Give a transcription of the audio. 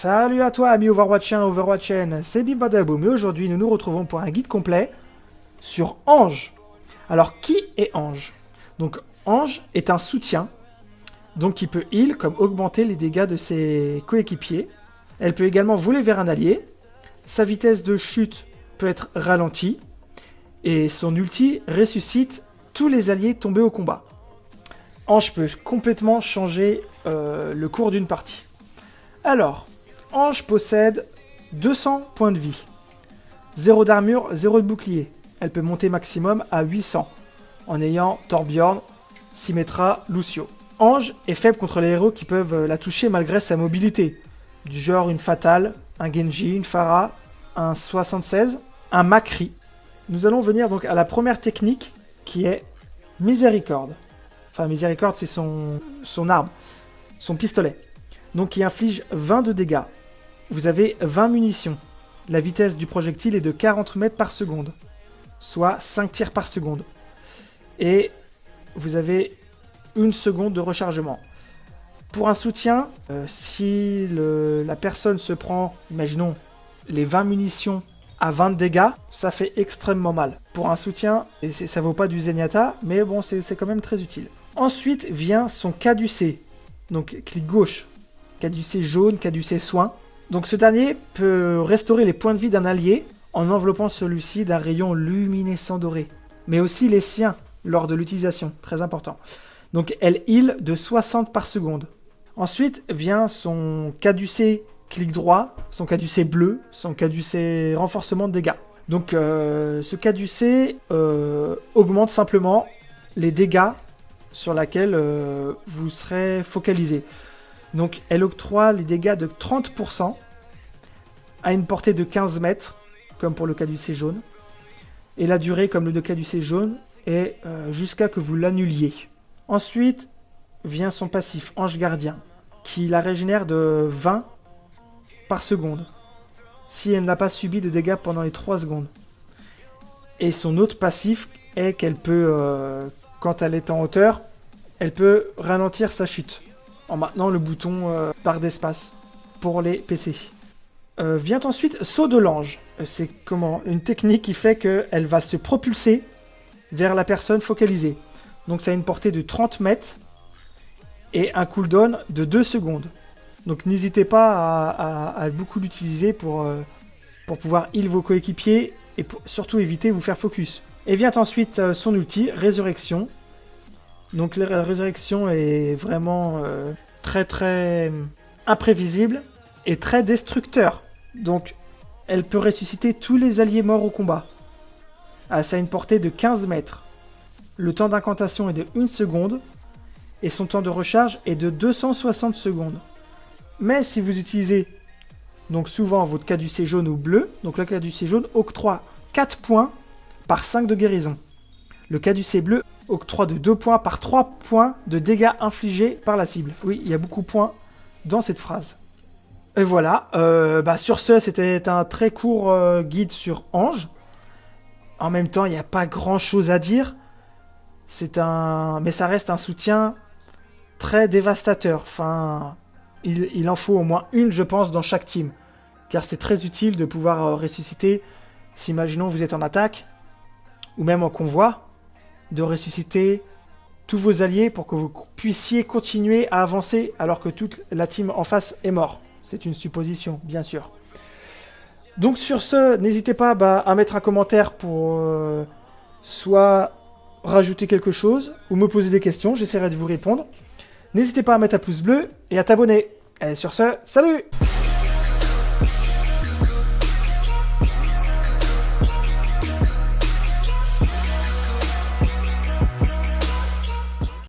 Salut à toi, ami Overwatchien, Overwatchienne, c'est Bimbadaboum et aujourd'hui nous nous retrouvons pour un guide complet sur Ange. Alors, qui est Ange? Donc, Ange est un soutien, donc qui peut heal comme augmenter les dégâts de ses coéquipiers. Elle peut également voler vers un allié. Sa vitesse de chute peut être ralentie et son ulti ressuscite tous les alliés tombés au combat. Ange peut complètement changer le cours d'une partie. Alors, Ange possède 200 points de vie, 0 d'armure, 0 de bouclier. Elle peut monter maximum à 800, en ayant Torbjorn, Symmetra, Lucio. Ange est faible contre les héros qui peuvent la toucher malgré sa mobilité, du genre une Fatale, un Genji, une Pharah, un 76, un Macri. Nous allons venir donc à la première technique qui est Miséricorde. Enfin, Miséricorde, c'est son arme, son pistolet. Donc, qui inflige 20 de dégâts. Vous avez 20 munitions. La vitesse du projectile est de 40 mètres par seconde, soit 5 tirs par seconde. Et vous avez 1 seconde de rechargement. Pour un soutien, si la personne se prend, imaginons, les 20 munitions à 20 dégâts, ça fait extrêmement mal. Pour un soutien, ça vaut pas du Zenyatta, mais bon, c'est quand même très utile. Ensuite vient son caducé, donc clic gauche, caducé jaune, caducé soin. Donc ce dernier peut restaurer les points de vie d'un allié en enveloppant celui-ci d'un rayon luminescent doré, mais aussi les siens lors de l'utilisation, très important. Donc elle heal de 60 par seconde. Ensuite vient son caducé clic droit, son caducé bleu, son caducé renforcement de dégâts. Donc ce caducé augmente simplement les dégâts sur laquelle vous serez focalisé. Donc elle octroie les dégâts de 30% à une portée de 15 mètres, comme pour le caducé jaune. Et la durée, comme le caducé jaune, est jusqu'à que vous l'annuliez. Ensuite vient son passif, Ange Gardien, qui la régénère de 20 par seconde, si elle n'a pas subi de dégâts pendant les 3 secondes. Et son autre passif est qu'elle peut, quand elle est en hauteur, elle peut ralentir sa chute, en maintenant le bouton barre d'espace pour les PC. Vient ensuite Saut de l'Ange. C'est une technique qui fait qu'elle va se propulser vers la personne focalisée. Donc ça a une portée de 30 mètres et un cooldown de 2 secondes. Donc n'hésitez pas à beaucoup l'utiliser pour pouvoir heal vos coéquipiers et surtout éviter de vous faire focus. Et vient ensuite son ulti, Résurrection. Donc la résurrection est vraiment très très imprévisible et très destructeur. Donc elle peut ressusciter tous les alliés morts au combat. Ça a une portée de 15 mètres. Le temps d'incantation est de 1 seconde et son temps de recharge est de 260 secondes. Mais si vous utilisez donc souvent votre caducé jaune ou bleu, donc le caducé jaune octroie 4 points par 5 de guérison. Le caducé bleu octroie de 2 points par 3 points de dégâts infligés par la cible. Oui, il y a beaucoup de points dans cette phrase. Et voilà, sur ce, c'était un très court guide sur Ange. En même temps, il n'y a pas grand-chose à dire. Mais ça reste un soutien très dévastateur. Enfin, il en faut au moins une, je pense, dans chaque team. Car c'est très utile de pouvoir ressusciter, si imaginons vous êtes en attaque, ou même en convoi, de ressusciter tous vos alliés pour que vous puissiez continuer à avancer alors que toute la team en face est morte. C'est une supposition, bien sûr. Donc sur ce, n'hésitez pas à mettre un commentaire pour soit rajouter quelque chose ou me poser des questions, j'essaierai de vous répondre. N'hésitez pas à mettre un pouce bleu et à t'abonner. Et sur ce, salut!